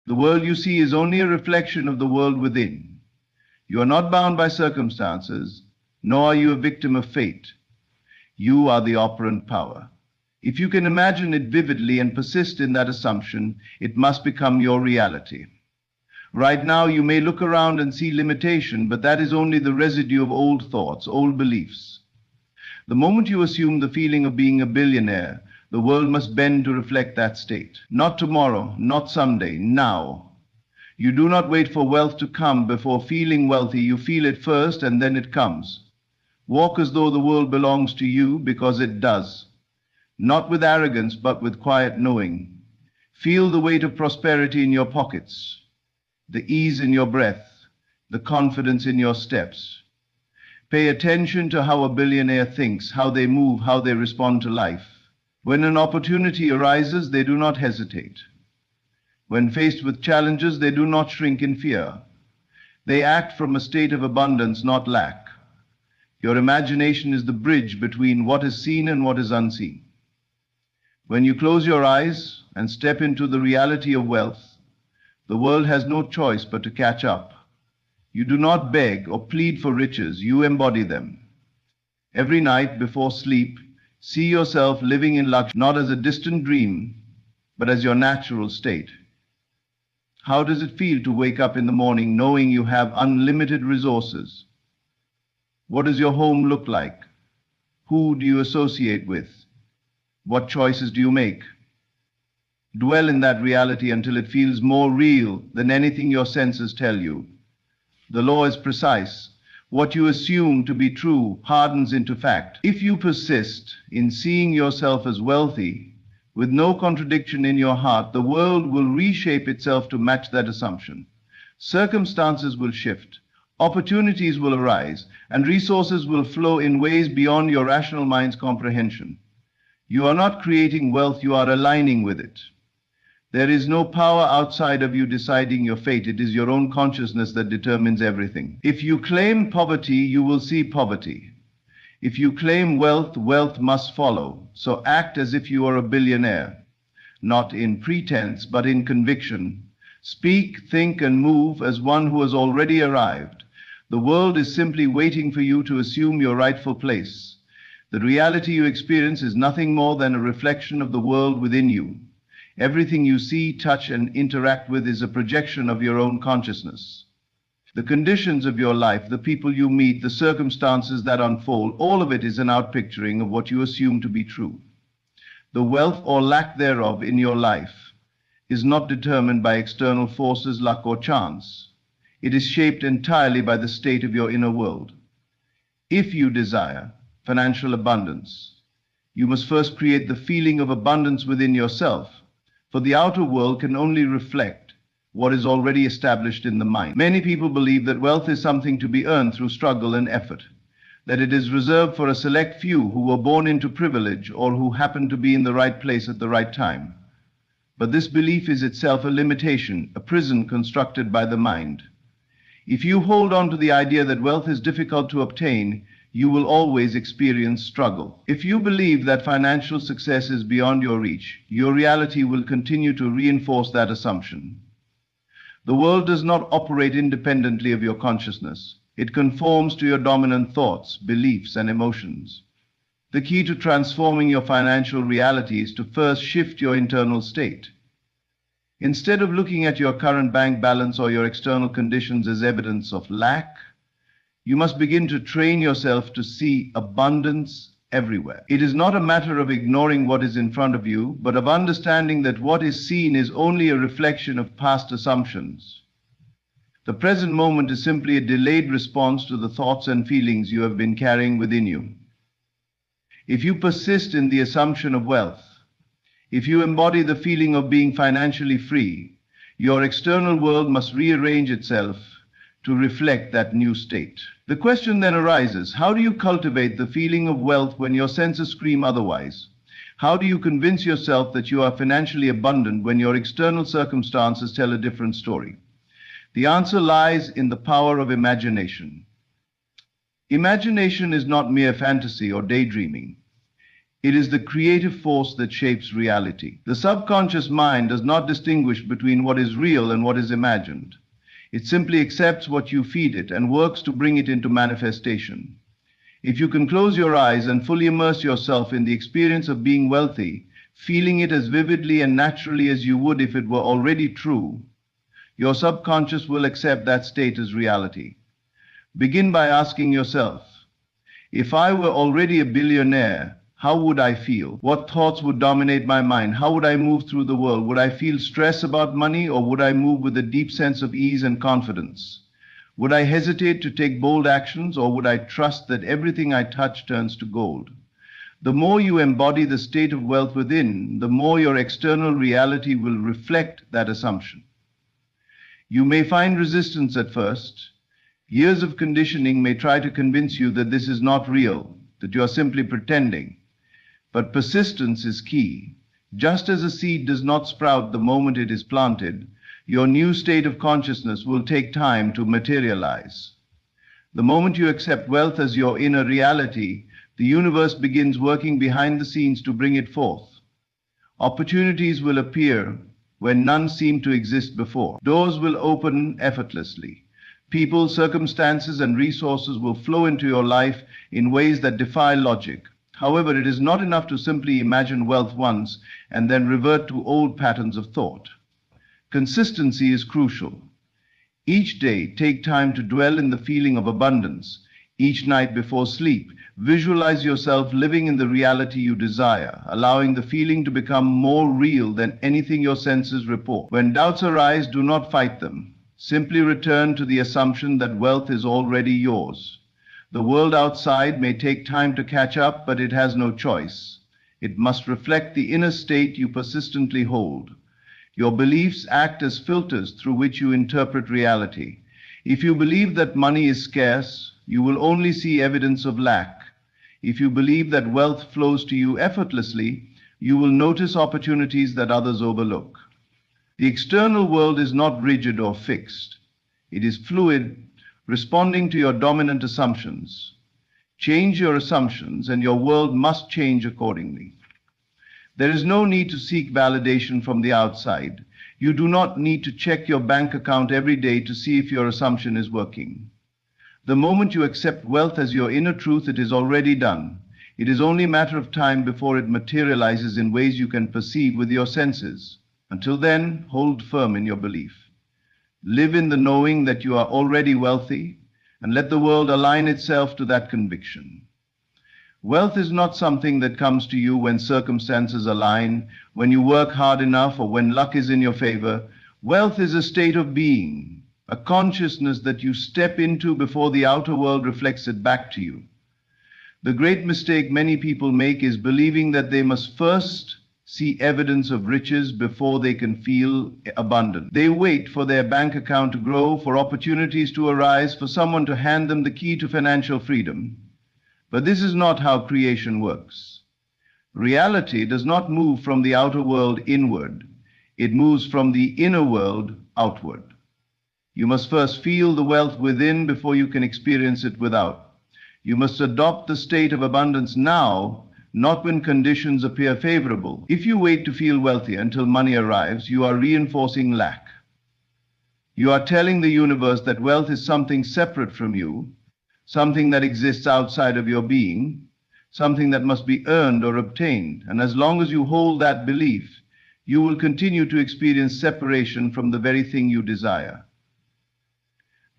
The world you see is only a reflection of the world within. You are not bound by circumstances, nor are you a victim of fate. You are the operant power. If you can imagine it vividly and persist in that assumption, it must become your reality. Right now, you may look around and see limitation, but that is only the residue of old thoughts, old beliefs. The moment you assume the feeling of being a billionaire, the world must bend to reflect that state. Not tomorrow, not someday, now. You do not wait for wealth to come before feeling wealthy. You feel it first and then it comes. Walk as though the world belongs to you, because it does. Not with arrogance, but with quiet knowing. Feel the weight of prosperity in your pockets, the ease in your breath, the confidence in your steps. Pay attention to how a billionaire thinks, how they move, how they respond to life. When an opportunity arises, they do not hesitate. When faced with challenges, they do not shrink in fear. They act from a state of abundance, not lack. Your imagination is the bridge between what is seen and what is unseen. When you close your eyes and step into the reality of wealth, the world has no choice but to catch up. You do not beg or plead for riches, you embody them. Every night before sleep, see yourself living in luxury, not as a distant dream, but as your natural state. How does it feel to wake up in the morning knowing you have unlimited resources? What does your home look like? Who do you associate with? What choices do you make? Dwell in that reality until it feels more real than anything your senses tell you. The law is precise. What you assume to be true hardens into fact. If you persist in seeing yourself as wealthy, with no contradiction in your heart, the world will reshape itself to match that assumption. Circumstances will shift, opportunities will arise, and resources will flow in ways beyond your rational mind's comprehension. You are not creating wealth, you are aligning with it. There is no power outside of you deciding your fate. It is your own consciousness that determines everything. If you claim poverty, you will see poverty. If you claim wealth, wealth must follow. So act as if you are a billionaire, not in pretense, but in conviction. Speak, think, and move as one who has already arrived. The world is simply waiting for you to assume your rightful place. The reality you experience is nothing more than a reflection of the world within you. Everything you see, touch, and interact with is a projection of your own consciousness. The conditions of your life, the people you meet, the circumstances that unfold, all of it is an outpicturing of what you assume to be true. The wealth or lack thereof in your life is not determined by external forces, luck, or chance. It is shaped entirely by the state of your inner world. If you desire financial abundance, you must first create the feeling of abundance within yourself, for the outer world can only reflect what is already established in the mind. Many people believe that wealth is something to be earned through struggle and effort, that it is reserved for a select few who were born into privilege or who happen to be in the right place at the right time. But this belief is itself a limitation, a prison constructed by the mind. If you hold on to the idea that wealth is difficult to obtain, you will always experience struggle. If you believe that financial success is beyond your reach, your reality will continue to reinforce that assumption. The world does not operate independently of your consciousness. It conforms to your dominant thoughts, beliefs, and emotions. The key to transforming your financial reality is to first shift your internal state. Instead of looking at your current bank balance or your external conditions as evidence of lack, you must begin to train yourself to see abundance everywhere. It is not a matter of ignoring what is in front of you, but of understanding that what is seen is only a reflection of past assumptions. The present moment is simply a delayed response to the thoughts and feelings you have been carrying within you. If you persist in the assumption of wealth, if you embody the feeling of being financially free, your external world must rearrange itself to reflect that new state. The question then arises, how do you cultivate the feeling of wealth when your senses scream otherwise? How do you convince yourself that you are financially abundant when your external circumstances tell a different story? The answer lies in the power of imagination. Imagination is not mere fantasy or daydreaming. It is the creative force that shapes reality. The subconscious mind does not distinguish between what is real and what is imagined. It simply accepts what you feed it and works to bring it into manifestation. If you can close your eyes and fully immerse yourself in the experience of being wealthy, feeling it as vividly and naturally as you would if it were already true, your subconscious will accept that state as reality. Begin by asking yourself, if I were already a billionaire, how would I feel? What thoughts would dominate my mind? How would I move through the world? Would I feel stress about money, or would I move with a deep sense of ease and confidence? Would I hesitate to take bold actions, or would I trust that everything I touch turns to gold? The more you embody the state of wealth within, the more your external reality will reflect that assumption. You may find resistance at first. Years of conditioning may try to convince you that this is not real, that you are simply pretending. But persistence is key. Just as a seed does not sprout the moment it is planted, your new state of consciousness will take time to materialize. The moment you accept wealth as your inner reality, the universe begins working behind the scenes to bring it forth. Opportunities will appear when none seemed to exist before. Doors will open effortlessly. People, circumstances, and resources will flow into your life in ways that defy logic. However, it is not enough to simply imagine wealth once and then revert to old patterns of thought. Consistency is crucial. Each day, take time to dwell in the feeling of abundance. Each night before sleep, visualize yourself living in the reality you desire, allowing the feeling to become more real than anything your senses report. When doubts arise, do not fight them. Simply return to the assumption that wealth is already yours. The world outside may take time to catch up, but it has no choice. It must reflect the inner state you persistently hold. Your beliefs act as filters through which you interpret reality. If you believe that money is scarce, you will only see evidence of lack. If you believe that wealth flows to you effortlessly, you will notice opportunities that others overlook. The external world is not rigid or fixed. It is fluid, responding to your dominant assumptions. Change your assumptions, and your world must change accordingly. There is no need to seek validation from the outside. You do not need to check your bank account every day to see if your assumption is working. The moment you accept wealth as your inner truth, it is already done. It is only a matter of time before it materializes in ways you can perceive with your senses. Until then, hold firm in your belief. Live in the knowing that you are already wealthy, and let the world align itself to that conviction. Wealth is not something that comes to you when circumstances align, when you work hard enough, or when luck is in your favor. Wealth is a state of being, a consciousness that you step into before the outer world reflects it back to you. The great mistake many people make is believing that they must first see evidence of riches before they can feel abundant. They wait for their bank account to grow, for opportunities to arise, for someone to hand them the key to financial freedom. But this is not how creation works. Reality does not move from the outer world inward. It moves from the inner world outward. You must first feel the wealth within before you can experience it without. You must adopt the state of abundance now, not when conditions appear favorable. If you wait to feel wealthy until money arrives, you are reinforcing lack. You are telling the universe that wealth is something separate from you, something that exists outside of your being, something that must be earned or obtained. And as long as you hold that belief, you will continue to experience separation from the very thing you desire.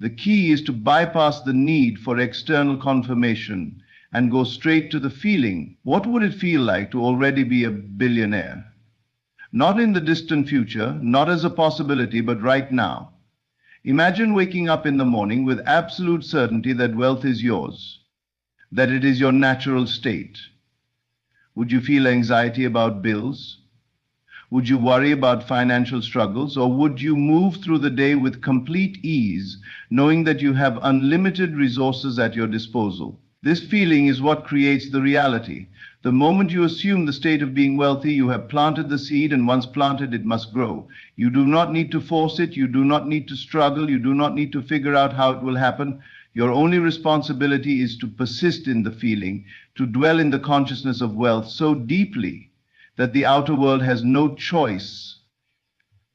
The key is to bypass the need for external confirmation and go straight to the feeling. What would it feel like to already be a billionaire? Not in the distant future, not as a possibility, but right now. Imagine waking up in the morning with absolute certainty that wealth is yours, that it is your natural state. Would you feel anxiety about bills? Would you worry about financial struggles? Or would you move through the day with complete ease, knowing that you have unlimited resources at your disposal? This feeling is what creates the reality. The moment you assume the state of being wealthy, you have planted the seed, and once planted, it must grow. You do not need to force it. You do not need to struggle. You do not need to figure out how it will happen. Your only responsibility is to persist in the feeling, to dwell in the consciousness of wealth so deeply that the outer world has no choice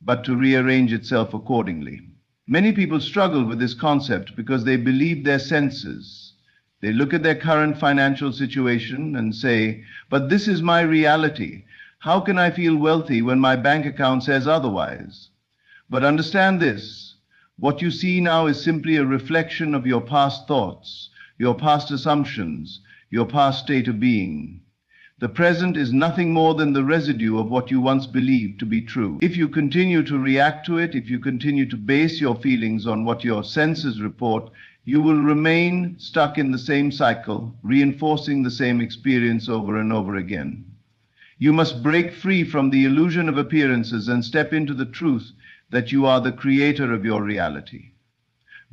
but to rearrange itself accordingly. Many people struggle with this concept because they believe their senses. They look at their current financial situation and say, "But this is my reality. How can I feel wealthy when my bank account says otherwise?" But understand this: what you see now is simply a reflection of your past thoughts, your past assumptions, your past state of being. The present is nothing more than the residue of what you once believed to be true. If you continue to react to it, if you continue to base your feelings on what your senses report, you will remain stuck in the same cycle, reinforcing the same experience over and over again. You must break free from the illusion of appearances and step into the truth that you are the creator of your reality.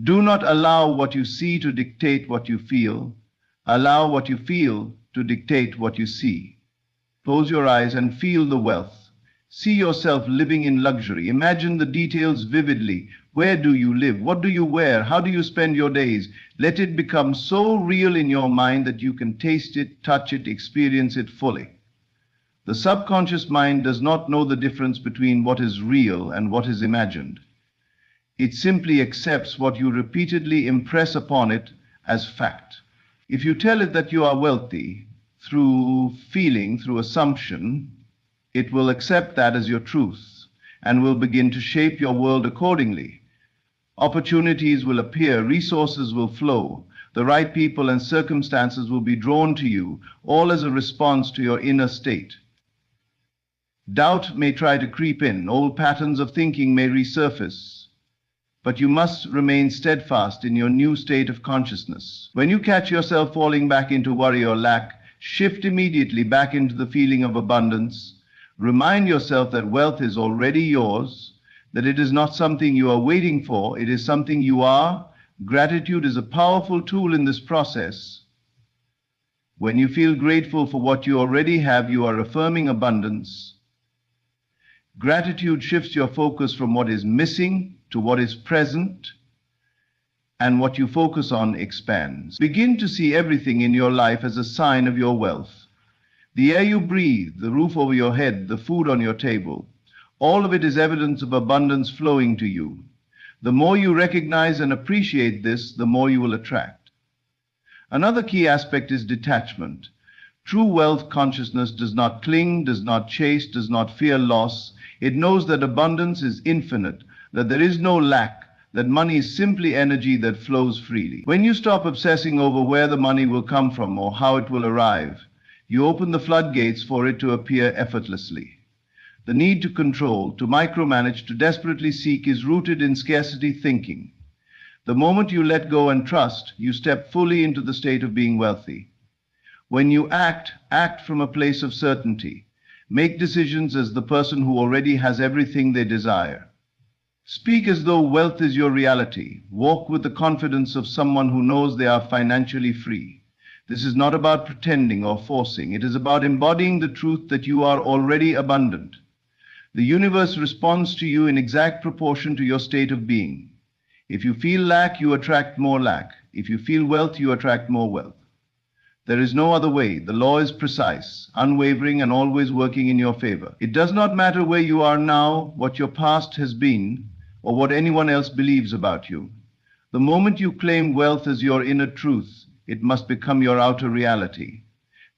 Do not allow what you see to dictate what you feel. Allow what you feel to dictate what you see. Close your eyes and feel the wealth. See yourself living in luxury. Imagine the details vividly. Where do you live? What do you wear? How do you spend your days? Let it become so real in your mind that you can taste it, touch it, experience it fully. The subconscious mind does not know the difference between what is real and what is imagined. It simply accepts what you repeatedly impress upon it as fact. If you tell it that you are wealthy through feeling, through assumption, it will accept that as your truth and will begin to shape your world accordingly. Opportunities will appear, resources will flow, the right people and circumstances will be drawn to you, all as a response to your inner state. Doubt may try to creep in, old patterns of thinking may resurface, but you must remain steadfast in your new state of consciousness. When you catch yourself falling back into worry or lack, shift immediately back into the feeling of abundance. Remind yourself that wealth is already yours, that it is not something you are waiting for, it is something you are. Gratitude is a powerful tool in this process. When you feel grateful for what you already have, you are affirming abundance. Gratitude shifts your focus from what is missing to what is present, and what you focus on expands. Begin to see everything in your life as a sign of your wealth. The air you breathe, the roof over your head, the food on your table, all of it is evidence of abundance flowing to you. The more you recognize and appreciate this, the more you will attract. Another key aspect is detachment. True wealth consciousness does not cling, does not chase, does not fear loss. It knows that abundance is infinite, that there is no lack, that money is simply energy that flows freely. When you stop obsessing over where the money will come from or how it will arrive, you open the floodgates for it to appear effortlessly. The need to control, to micromanage, to desperately seek is rooted in scarcity thinking. The moment you let go and trust, you step fully into the state of being wealthy. When you act from a place of certainty. Make decisions as the person who already has everything they desire. Speak as though wealth is your reality. Walk with the confidence of someone who knows they are financially free. This is not about pretending or forcing. It is about embodying the truth that you are already abundant. The universe responds to you in exact proportion to your state of being. If you feel lack, you attract more lack. If you feel wealth, you attract more wealth. There is no other way. The law is precise, unwavering, and always working in your favor. It does not matter where you are now, what your past has been, or what anyone else believes about you. The moment you claim wealth as your inner truth, it must become your outer reality.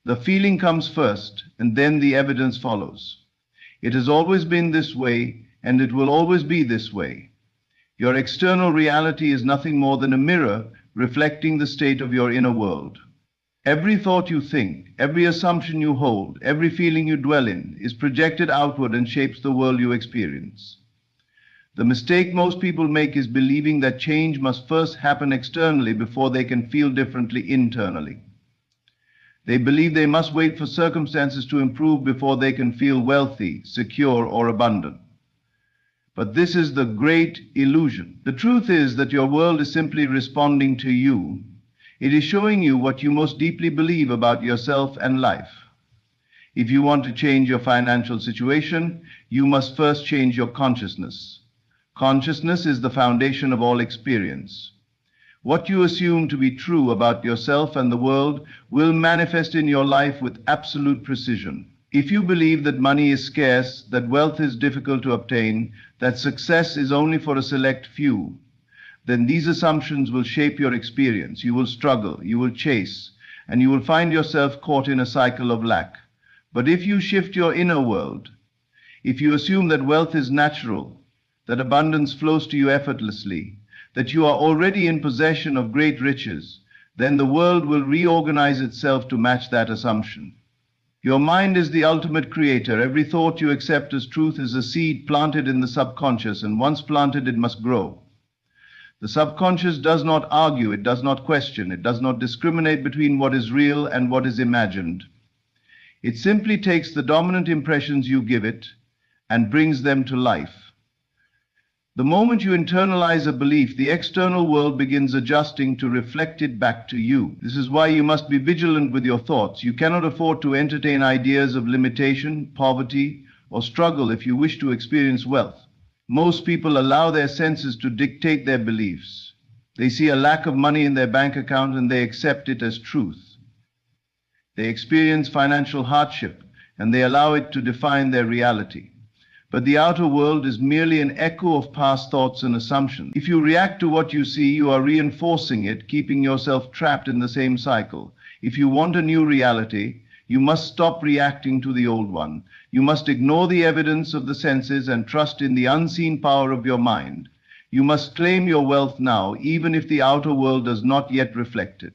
The feeling comes first, and then the evidence follows. It has always been this way, and it will always be this way. Your external reality is nothing more than a mirror reflecting the state of your inner world. Every thought you think, every assumption you hold, every feeling you dwell in is projected outward and shapes the world you experience. The mistake most people make is believing that change must first happen externally before they can feel differently internally. They believe they must wait for circumstances to improve before they can feel wealthy, secure, or abundant. But this is the great illusion. The truth is that your world is simply responding to you. It is showing you what you most deeply believe about yourself and life. If you want to change your financial situation, you must first change your consciousness. Consciousness is the foundation of all experience. What you assume to be true about yourself and the world will manifest in your life with absolute precision. If you believe that money is scarce, that wealth is difficult to obtain, that success is only for a select few, then these assumptions will shape your experience. You will struggle, you will chase, and you will find yourself caught in a cycle of lack. But if you shift your inner world, if you assume that wealth is natural, that abundance flows to you effortlessly, that you are already in possession of great riches, then the world will reorganize itself to match that assumption. Your mind is the ultimate creator. Every thought you accept as truth is a seed planted in the subconscious, and once planted, it must grow. The subconscious does not argue, it does not question, it does not discriminate between what is real and what is imagined. It simply takes the dominant impressions you give it and brings them to life. The moment you internalize a belief, the external world begins adjusting to reflect it back to you. This is why you must be vigilant with your thoughts. You cannot afford to entertain ideas of limitation, poverty, or struggle if you wish to experience wealth. Most people allow their senses to dictate their beliefs. They see a lack of money in their bank account and they accept it as truth. They experience financial hardship and they allow it to define their reality. But the outer world is merely an echo of past thoughts and assumptions. If you react to what you see, you are reinforcing it, keeping yourself trapped in the same cycle. If you want a new reality, you must stop reacting to the old one. You must ignore the evidence of the senses and trust in the unseen power of your mind. You must claim your wealth now, even if the outer world does not yet reflect it.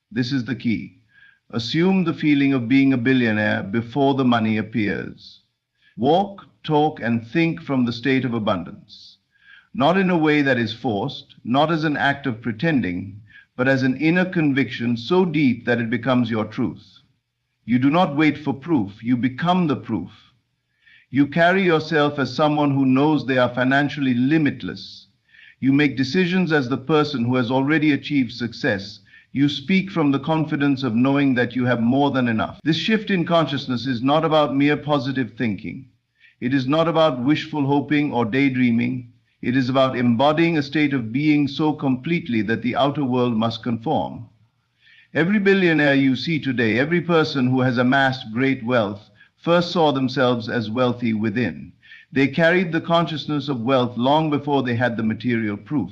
This is the key. Assume the feeling of being a billionaire before the money appears. Walk, talk, and think from the state of abundance. Not in a way that is forced, not as an act of pretending, but as an inner conviction so deep that it becomes your truth. You do not wait for proof, you become the proof. You carry yourself as someone who knows they are financially limitless. You make decisions as the person who has already achieved success. You speak from the confidence of knowing that you have more than enough. This shift in consciousness is not about mere positive thinking. It is not about wishful hoping or daydreaming. It is about embodying a state of being so completely that the outer world must conform. Every billionaire you see today, every person who has amassed great wealth, first saw themselves as wealthy within. They carried the consciousness of wealth long before they had the material proof.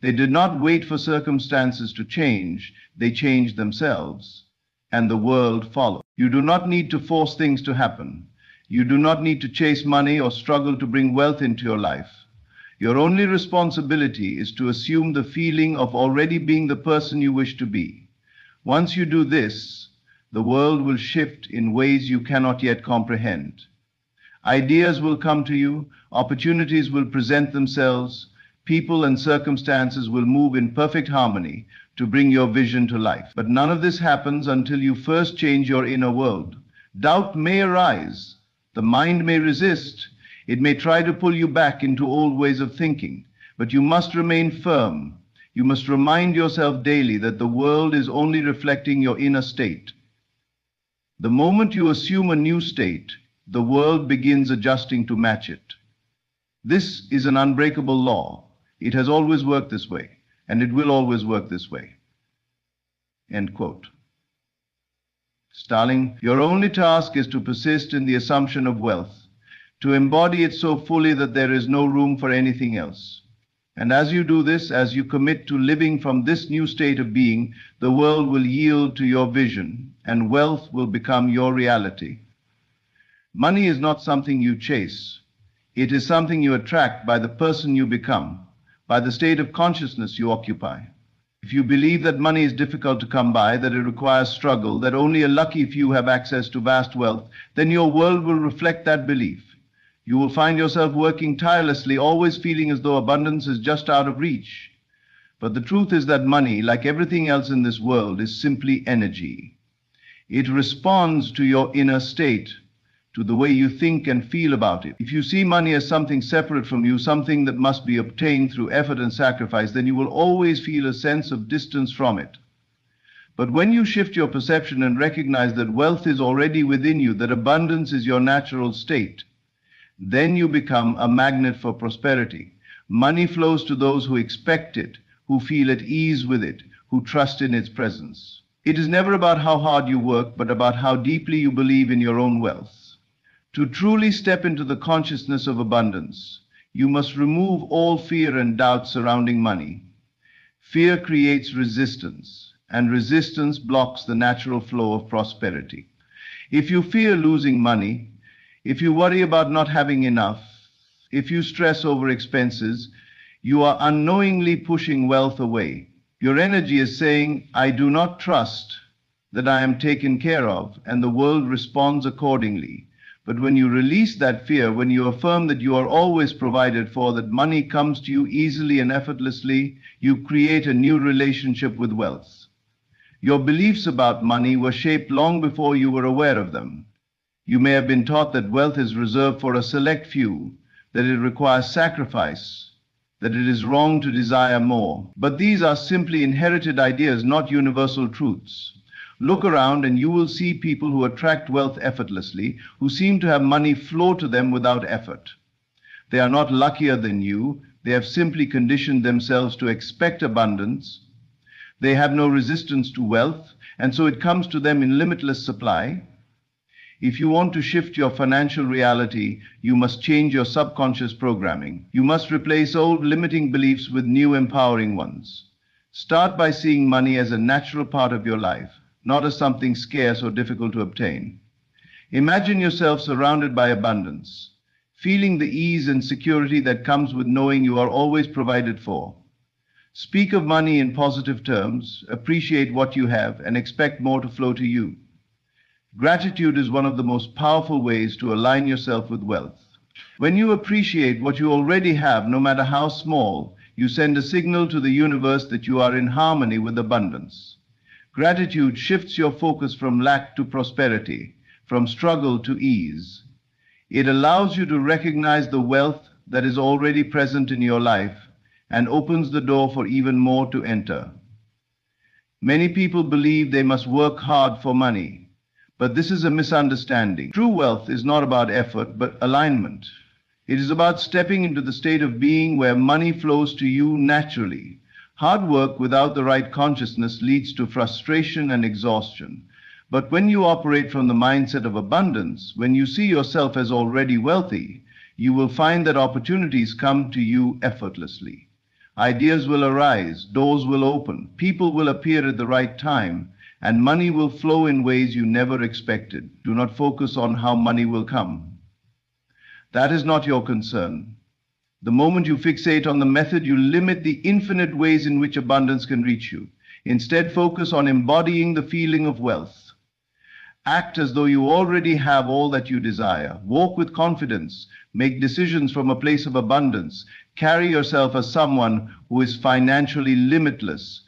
They did not wait for circumstances to change. They changed themselves, and the world followed. You do not need to force things to happen. You do not need to chase money or struggle to bring wealth into your life. Your only responsibility is to assume the feeling of already being the person you wish to be. Once you do this, the world will shift in ways you cannot yet comprehend. Ideas will come to you, opportunities will present themselves, people and circumstances will move in perfect harmony to bring your vision to life. But none of this happens until you first change your inner world. Doubt may arise. The mind may resist. It may try to pull you back into old ways of thinking, but you must remain firm. You must remind yourself daily that the world is only reflecting your inner state. The moment you assume a new state, the world begins adjusting to match it. This is an unbreakable law. It has always worked this way, and it will always work this way. End quote. Starling, your only task is to persist in the assumption of wealth, to embody it so fully that there is no room for anything else. And as you do this, as you commit to living from this new state of being, the world will yield to your vision, and wealth will become your reality. Money is not something you chase. It is something you attract by the person you become, by the state of consciousness you occupy. If you believe that money is difficult to come by, that it requires struggle, that only a lucky few have access to vast wealth, then your world will reflect that belief. You will find yourself working tirelessly, always feeling as though abundance is just out of reach. But the truth is that money, like everything else in this world, is simply energy. It responds to your inner state, to the way you think and feel about it. If you see money as something separate from you, something that must be obtained through effort and sacrifice, then you will always feel a sense of distance from it. But when you shift your perception and recognize that wealth is already within you, that abundance is your natural state, then you become a magnet for prosperity. Money flows to those who expect it, who feel at ease with it, who trust in its presence. It is never about how hard you work, but about how deeply you believe in your own wealth. To truly step into the consciousness of abundance, you must remove all fear and doubt surrounding money. Fear creates resistance, and resistance blocks the natural flow of prosperity. If you fear losing money, if you worry about not having enough, if you stress over expenses, you are unknowingly pushing wealth away. Your energy is saying, I do not trust that I am taken care of, and the world responds accordingly. But when you release that fear, when you affirm that you are always provided for, that money comes to you easily and effortlessly, you create a new relationship with wealth. Your beliefs about money were shaped long before you were aware of them. You may have been taught that wealth is reserved for a select few, that it requires sacrifice, that it is wrong to desire more. But these are simply inherited ideas, not universal truths. Look around and you will see people who attract wealth effortlessly, who seem to have money flow to them without effort. They are not luckier than you. They have simply conditioned themselves to expect abundance. They have no resistance to wealth, and so it comes to them in limitless supply. If you want to shift your financial reality, you must change your subconscious programming. You must replace old limiting beliefs with new empowering ones. Start by seeing money as a natural part of your life, not as something scarce or difficult to obtain. Imagine yourself surrounded by abundance, feeling the ease and security that comes with knowing you are always provided for. Speak of money in positive terms, appreciate what you have, and expect more to flow to you. Gratitude is one of the most powerful ways to align yourself with wealth. When you appreciate what you already have, no matter how small, you send a signal to the universe that you are in harmony with abundance. Gratitude shifts your focus from lack to prosperity, from struggle to ease. It allows you to recognize the wealth that is already present in your life and opens the door for even more to enter. Many people believe they must work hard for money, but this is a misunderstanding. True wealth is not about effort, but alignment. It is about stepping into the state of being where money flows to you naturally. Hard work without the right consciousness leads to frustration and exhaustion. But when you operate from the mindset of abundance, when you see yourself as already wealthy, you will find that opportunities come to you effortlessly. Ideas will arise, doors will open, people will appear at the right time, and money will flow in ways you never expected. Do not focus on how money will come. That is not your concern. The moment you fixate on the method, you limit the infinite ways in which abundance can reach you. Instead, focus on embodying the feeling of wealth. Act as though you already have all that you desire. Walk with confidence. Make decisions from a place of abundance. Carry yourself as someone who is financially limitless.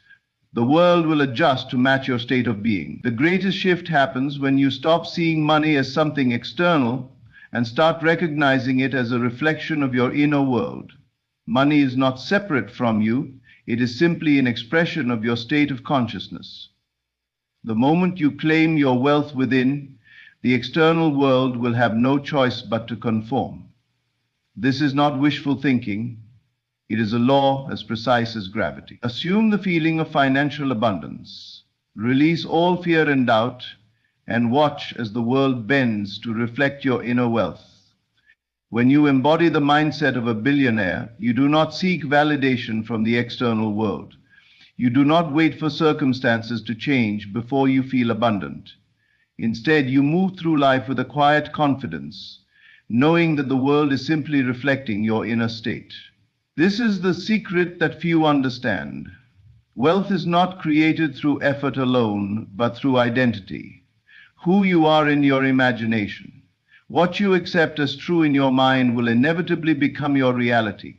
The world will adjust to match your state of being. The greatest shift happens when you stop seeing money as something external and start recognizing it as a reflection of your inner world. Money is not separate from you. It is simply an expression of your state of consciousness. The moment you claim your wealth within, the external world will have no choice but to conform. This is not wishful thinking. It is a law as precise as gravity. Assume the feeling of financial abundance. Release all fear and doubt, and watch as the world bends to reflect your inner wealth. When you embody the mindset of a billionaire, you do not seek validation from the external world. You do not wait for circumstances to change before you feel abundant. Instead, you move through life with a quiet confidence, knowing that the world is simply reflecting your inner state. This is the secret that few understand. Wealth is not created through effort alone, but through identity. Who you are in your imagination. What you accept as true in your mind will inevitably become your reality.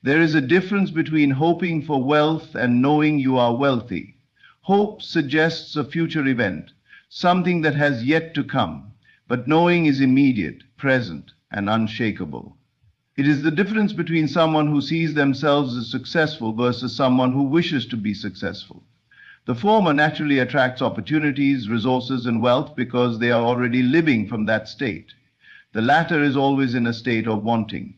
There is a difference between hoping for wealth and knowing you are wealthy. Hope suggests a future event, something that has yet to come, but knowing is immediate, present, and unshakable. It is the difference between someone who sees themselves as successful versus someone who wishes to be successful. The former naturally attracts opportunities, resources, and wealth because they are already living from that state. The latter is always in a state of wanting,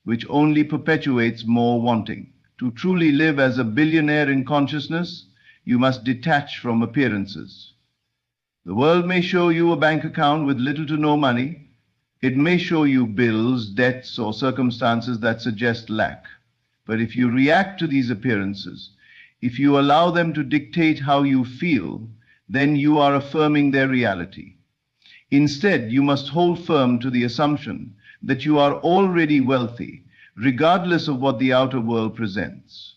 which only perpetuates more wanting. To truly live as a billionaire in consciousness, you must detach from appearances. The world may show you a bank account with little to no money. It may show you bills, debts, or circumstances that suggest lack. But if you react to these appearances, if you allow them to dictate how you feel, then you are affirming their reality. Instead, you must hold firm to the assumption that you are already wealthy, regardless of what the outer world presents.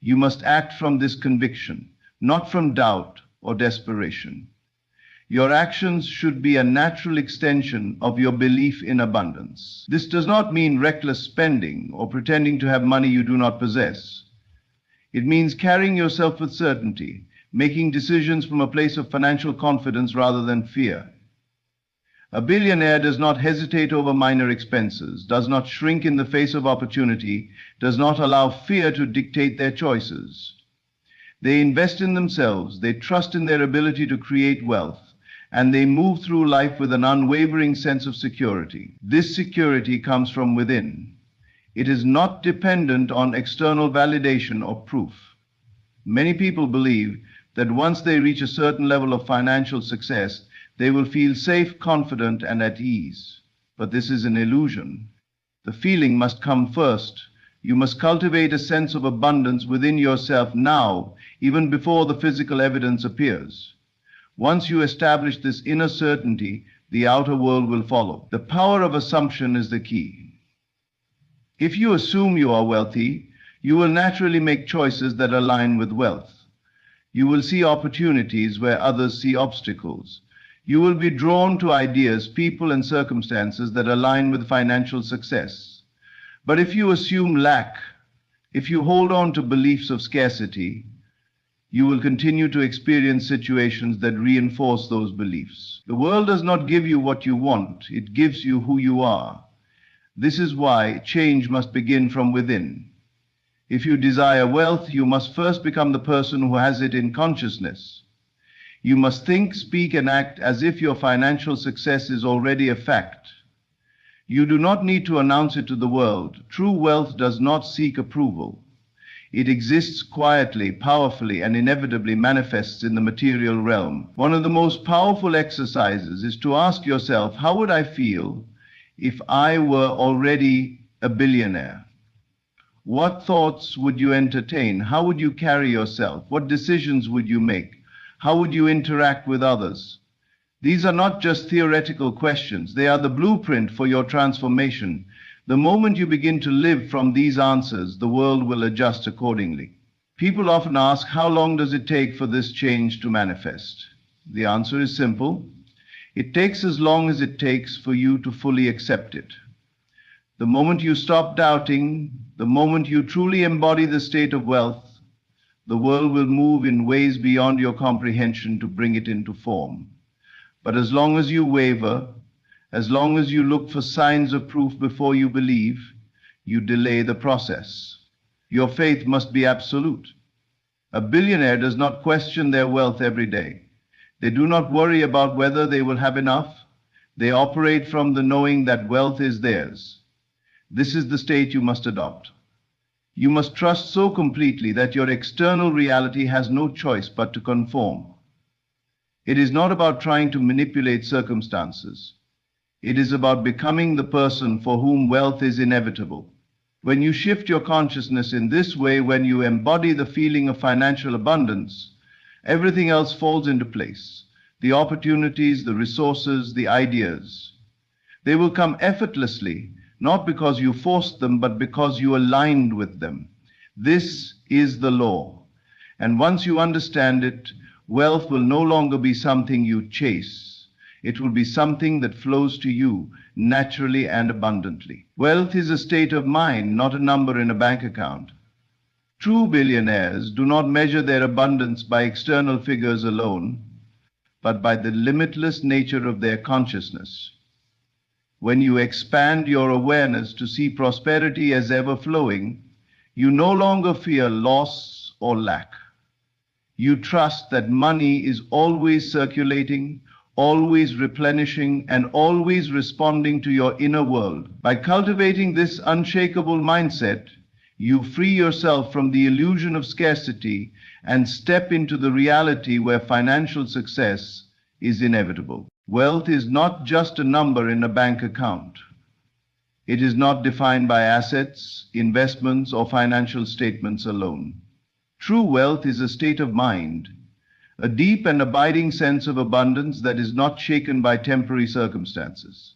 You must act from this conviction, not from doubt or desperation. Your actions should be a natural extension of your belief in abundance. This does not mean reckless spending or pretending to have money you do not possess. It means carrying yourself with certainty, making decisions from a place of financial confidence rather than fear. A billionaire does not hesitate over minor expenses, does not shrink in the face of opportunity, does not allow fear to dictate their choices. They invest in themselves, they trust in their ability to create wealth, and they move through life with an unwavering sense of security. This security comes from within. It is not dependent on external validation or proof. Many people believe that once they reach a certain level of financial success, they will feel safe, confident, and at ease. But this is an illusion. The feeling must come first. You must cultivate a sense of abundance within yourself now, even before the physical evidence appears. Once you establish this inner certainty, the outer world will follow. The power of assumption is the key. If you assume you are wealthy, you will naturally make choices that align with wealth. You will see opportunities where others see obstacles. You will be drawn to ideas, people, and circumstances that align with financial success. But if you assume lack, if you hold on to beliefs of scarcity, you will continue to experience situations that reinforce those beliefs. The world does not give you what you want, it gives you who you are. This is why change must begin from within. If you desire wealth, you must first become the person who has it in consciousness. You must think, speak, and act as if your financial success is already a fact. You do not need to announce it to the world. True wealth does not seek approval. It exists quietly, powerfully, and inevitably manifests in the material realm. One of the most powerful exercises is to ask yourself, how would I feel if I were already a billionaire? What thoughts would you entertain? How would you carry yourself? What decisions would you make? How would you interact with others? These are not just theoretical questions. They are the blueprint for your transformation. The moment you begin to live from these answers, the world will adjust accordingly. People often ask, how long does it take for this change to manifest? The answer is simple. It takes as long as it takes for you to fully accept it. The moment you stop doubting, the moment you truly embody the state of wealth, the world will move in ways beyond your comprehension to bring it into form. But as long as you waver, as long as you look for signs of proof before you believe, you delay the process. Your faith must be absolute. A billionaire does not question their wealth every day. They do not worry about whether they will have enough. They operate from the knowing that wealth is theirs. This is the state you must adopt. You must trust so completely that your external reality has no choice but to conform. It is not about trying to manipulate circumstances. It is about becoming the person for whom wealth is inevitable. When you shift your consciousness in this way, when you embody the feeling of financial abundance, everything else falls into place. The opportunities, the resources, the ideas. They will come effortlessly, not because you forced them, but because you aligned with them. This is the law. And once you understand it, wealth will no longer be something you chase. It will be something that flows to you naturally and abundantly. Wealth is a state of mind, not a number in a bank account. True billionaires do not measure their abundance by external figures alone, but by the limitless nature of their consciousness. When you expand your awareness to see prosperity as ever flowing, you no longer fear loss or lack. You trust that money is always circulating, always replenishing, and always responding to your inner world. By cultivating this unshakable mindset, You free yourself from the illusion of scarcity and step into the reality where financial success is inevitable. Wealth is not just a number in a bank account. It is not defined by assets, investments, or financial statements alone. True wealth is a state of mind, a deep and abiding sense of abundance that is not shaken by temporary circumstances.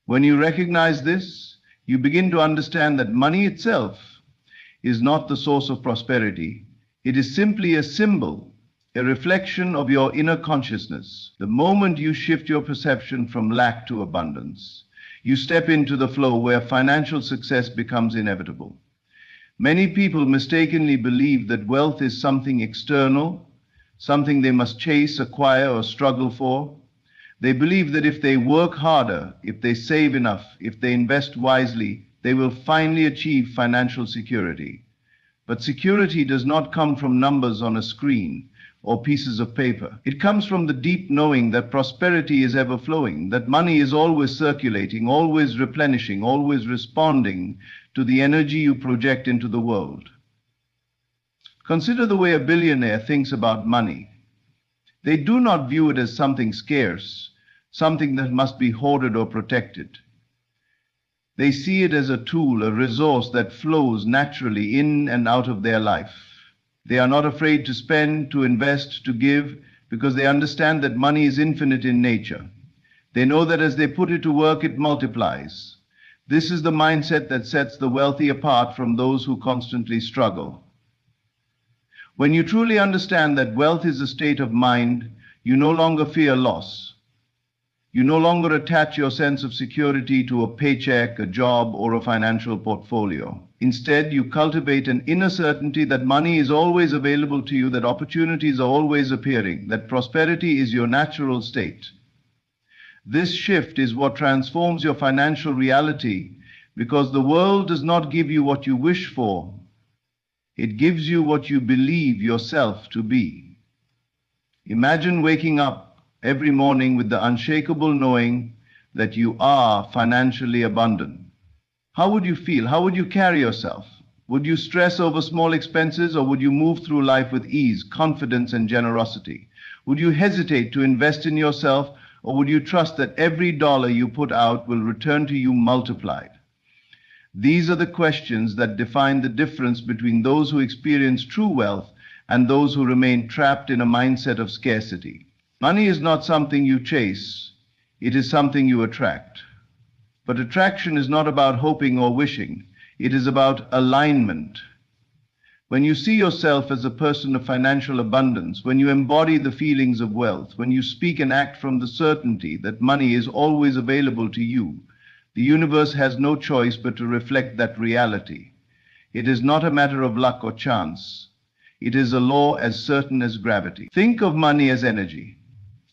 When you recognize this, you begin to understand that money itself is not the source of prosperity. It is simply a symbol, a reflection of your inner consciousness. The moment you shift your perception from lack to abundance, you step into the flow where financial success becomes inevitable. Many people mistakenly believe that wealth is something external, something they must chase, acquire, or struggle for. They believe that if they work harder, if they save enough, if they invest wisely, they will finally achieve financial security. But security does not come from numbers on a screen or pieces of paper. It comes from the deep knowing that prosperity is ever flowing, that money is always circulating, always replenishing, always responding to the energy you project into the world. Consider the way a billionaire thinks about money. They do not view it as something scarce, something that must be hoarded or protected. They see it as a tool, a resource that flows naturally in and out of their life. They are not afraid to spend, to invest, to give, because they understand that money is infinite in nature. They know that as they put it to work, it multiplies. This is the mindset that sets the wealthy apart from those who constantly struggle. When you truly understand that wealth is a state of mind, you no longer fear loss. You no longer attach your sense of security to a paycheck, a job, or a financial portfolio. Instead, you cultivate an inner certainty that money is always available to you, that opportunities are always appearing, that prosperity is your natural state. This shift is what transforms your financial reality, because the world does not give you what you wish for. It gives you what you believe yourself to be. Imagine waking up every morning with the unshakable knowing that you are financially abundant. How would you feel? How would you carry yourself? Would you stress over small expenses, or would you move through life with ease, confidence, and generosity? Would you hesitate to invest in yourself, or would you trust that every dollar you put out will return to you multiplied? These are the questions that define the difference between those who experience true wealth and those who remain trapped in a mindset of scarcity. Money is not something you chase, it is something you attract. But attraction is not about hoping or wishing, it is about alignment. When you see yourself as a person of financial abundance, when you embody the feelings of wealth, when you speak and act from the certainty that money is always available to you, the universe has no choice but to reflect that reality. It is not a matter of luck or chance. It is a law as certain as gravity. Think of money as energy.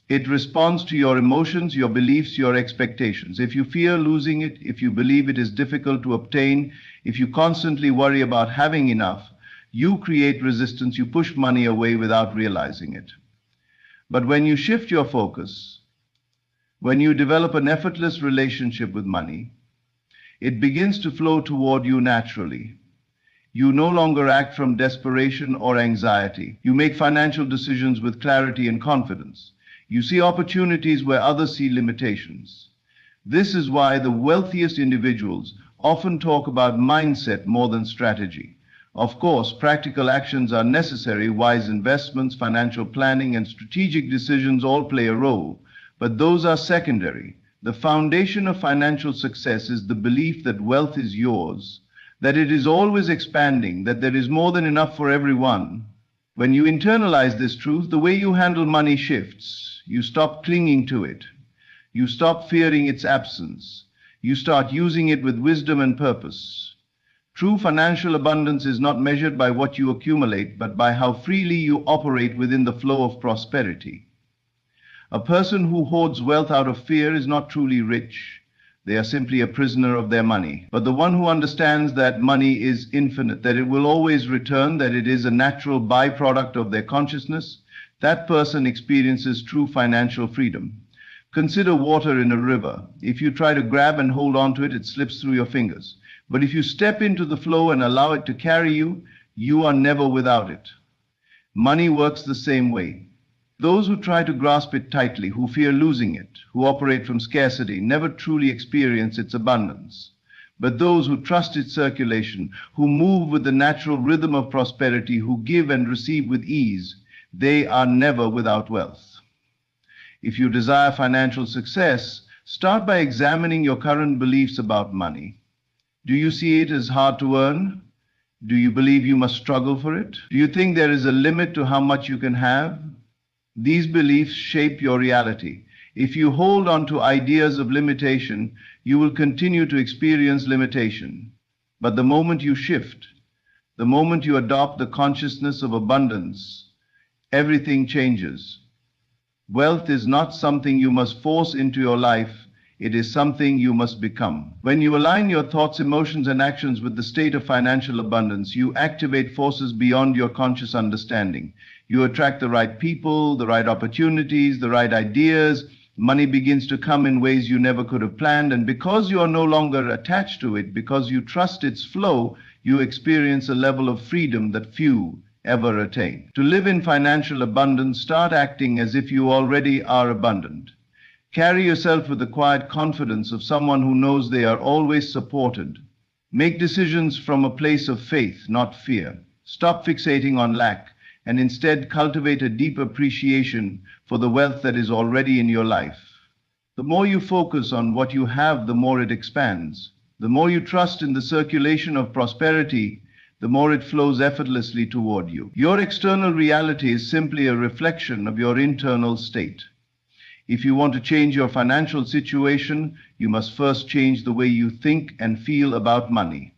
It responds to your emotions, your beliefs, your expectations. If you fear losing it, if you believe it is difficult to obtain, if you constantly worry about having enough, you create resistance, you push money away without realizing it. But when you shift your focus, when you develop an effortless relationship with money, it begins to flow toward you naturally. You no longer act from desperation or anxiety. You make financial decisions with clarity and confidence. You see opportunities where others see limitations. This is why the wealthiest individuals often talk about mindset more than strategy. Of course, practical actions are necessary. Wise investments, financial planning, and strategic decisions all play a role, but those are secondary. The foundation of financial success is the belief that wealth is yours, that it is always expanding, that there is more than enough for everyone. When you internalize this truth, the way you handle money shifts. You stop clinging to it. You stop fearing its absence. You start using it with wisdom and purpose. True financial abundance is not measured by what you accumulate, but by how freely you operate within the flow of prosperity. A person who hoards wealth out of fear is not truly rich. They are simply a prisoner of their money. But the one who understands that money is infinite, that it will always return, that it is a natural byproduct of their consciousness, that person experiences true financial freedom. Consider water in a river. If you try to grab and hold on to it, it slips through your fingers. But if you step into the flow and allow it to carry you, you are never without it. Money works the same way. Those who try to grasp it tightly, who fear losing it, who operate from scarcity, never truly experience its abundance. But those who trust its circulation, who move with the natural rhythm of prosperity, who give and receive with ease, they are never without wealth. If you desire financial success, start by examining your current beliefs about money. Do you see it as hard to earn? Do you believe you must struggle for it? Do you think there is a limit to how much you can have? These beliefs shape your reality. If you hold on to ideas of limitation, you will continue to experience limitation. But the moment you shift, the moment you adopt the consciousness of abundance, everything changes. Wealth is not something you must force into your life. It is something you must become. When you align your thoughts, emotions, and actions with the state of financial abundance, you activate forces beyond your conscious understanding. You attract the right people, the right opportunities, the right ideas. Money begins to come in ways you never could have planned, and because you are no longer attached to it, because you trust its flow, you experience a level of freedom that few ever attain. To live in financial abundance, start acting as if you already are abundant. Carry yourself with the quiet confidence of someone who knows they are always supported. Make decisions from a place of faith, not fear. Stop fixating on lack and instead cultivate a deep appreciation for the wealth that is already in your life. The more you focus on what you have, the more it expands. The more you trust in the circulation of prosperity, the more it flows effortlessly toward you. Your external reality is simply a reflection of your internal state. If you want to change your financial situation, you must first change the way you think and feel about money.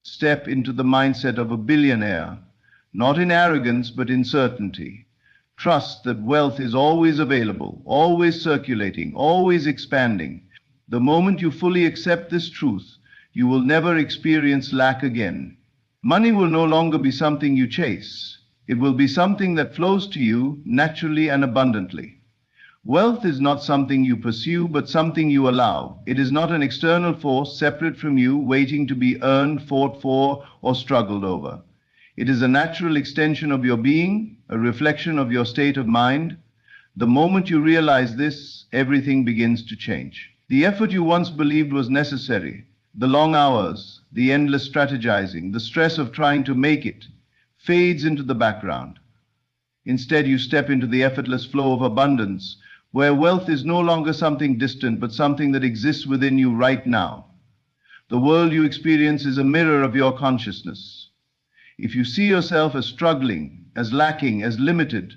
Step into the mindset of a billionaire, not in arrogance, but in certainty. Trust that wealth is always available, always circulating, always expanding. The moment you fully accept this truth, you will never experience lack again. Money will no longer be something you chase. It will be something that flows to you naturally and abundantly. Wealth is not something you pursue, but something you allow. It is not an external force separate from you, waiting to be earned, fought for, or struggled over. It is a natural extension of your being, a reflection of your state of mind. The moment you realize this, everything begins to change. The effort you once believed was necessary, the long hours, the endless strategizing, the stress of trying to make it, fades into the background. Instead, you step into the effortless flow of abundance, where wealth is no longer something distant, but something that exists within you right now. The world you experience is a mirror of your consciousness. If you see yourself as struggling, as lacking, as limited,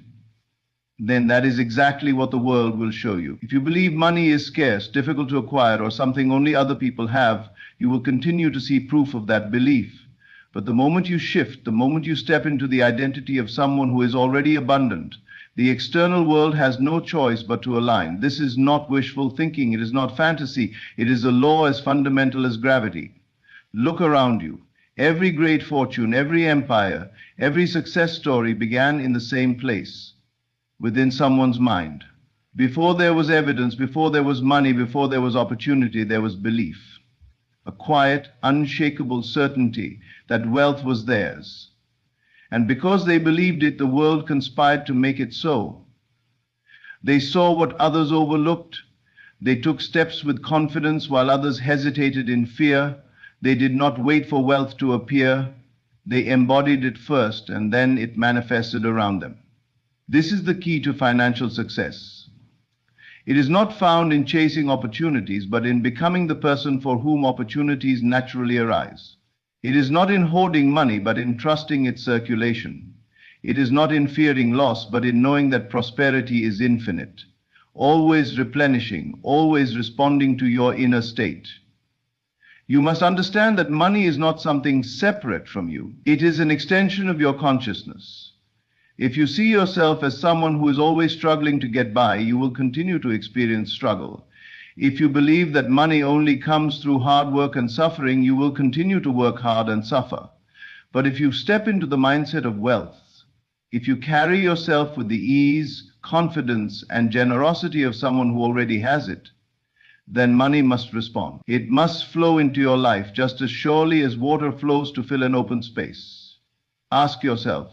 then that is exactly what the world will show you. If you believe money is scarce, difficult to acquire, or something only other people have, you will continue to see proof of that belief. But the moment you shift, the moment you step into the identity of someone who is already abundant, the external world has no choice but to align. This is not wishful thinking. It is not fantasy. It is a law as fundamental as gravity. Look around you. Every great fortune, every empire, every success story began in the same place, within someone's mind. Before there was evidence, before there was money, before there was opportunity, there was belief. A quiet, unshakable certainty that wealth was theirs. And because they believed it, the world conspired to make it so. They saw what others overlooked. They took steps with confidence while others hesitated in fear. They did not wait for wealth to appear. They embodied it first, and then it manifested around them. This is the key to financial success. It is not found in chasing opportunities, but in becoming the person for whom opportunities naturally arise. It is not in hoarding money, but in trusting its circulation. It is not in fearing loss, but in knowing that prosperity is infinite, always replenishing, always responding to your inner state. You must understand that money is not something separate from you. It is an extension of your consciousness. If you see yourself as someone who is always struggling to get by, you will continue to experience struggle. If you believe that money only comes through hard work and suffering, you will continue to work hard and suffer. But if you step into the mindset of wealth, if you carry yourself with the ease, confidence, and generosity of someone who already has it, then money must respond. It must flow into your life just as surely as water flows to fill an open space. Ask yourself,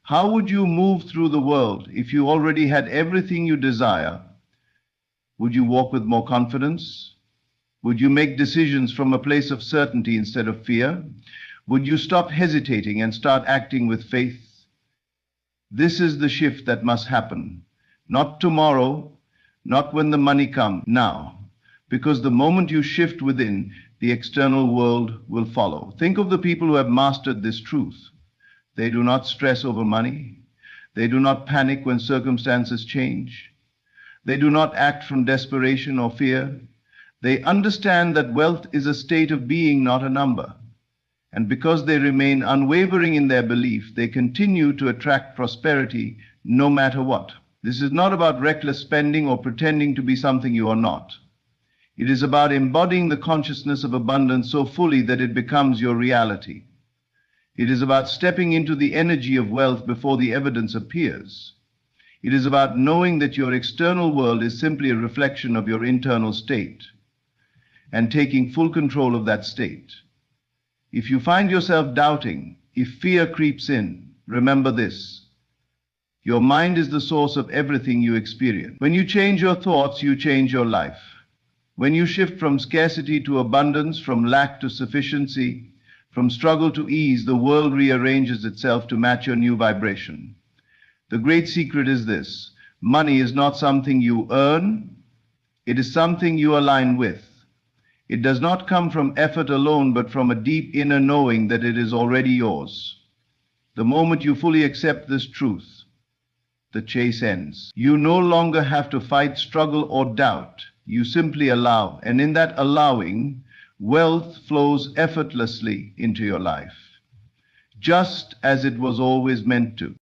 how would you move through the world if you already had everything you desire? Would you walk with more confidence? Would you make decisions from a place of certainty instead of fear? Would you stop hesitating and start acting with faith? This is the shift that must happen. Not tomorrow, not when the money comes, now. Because the moment you shift within, the external world will follow. Think of the people who have mastered this truth. They do not stress over money. They do not panic when circumstances change. They do not act from desperation or fear. They understand that wealth is a state of being, not a number. And because they remain unwavering in their belief, they continue to attract prosperity no matter what. This is not about reckless spending or pretending to be something you are not. It is about embodying the consciousness of abundance so fully that it becomes your reality. It is about stepping into the energy of wealth before the evidence appears. It is about knowing that your external world is simply a reflection of your internal state and taking full control of that state. If you find yourself doubting, if fear creeps in, remember this. Your mind is the source of everything you experience. When you change your thoughts, you change your life. When you shift from scarcity to abundance, from lack to sufficiency, from struggle to ease, the world rearranges itself to match your new vibration. The great secret is this: money is not something you earn, it is something you align with. It does not come from effort alone, but from a deep inner knowing that it is already yours. The moment you fully accept this truth, the chase ends. You no longer have to fight, struggle, or doubt. You simply allow, and in that allowing, wealth flows effortlessly into your life, just as it was always meant to.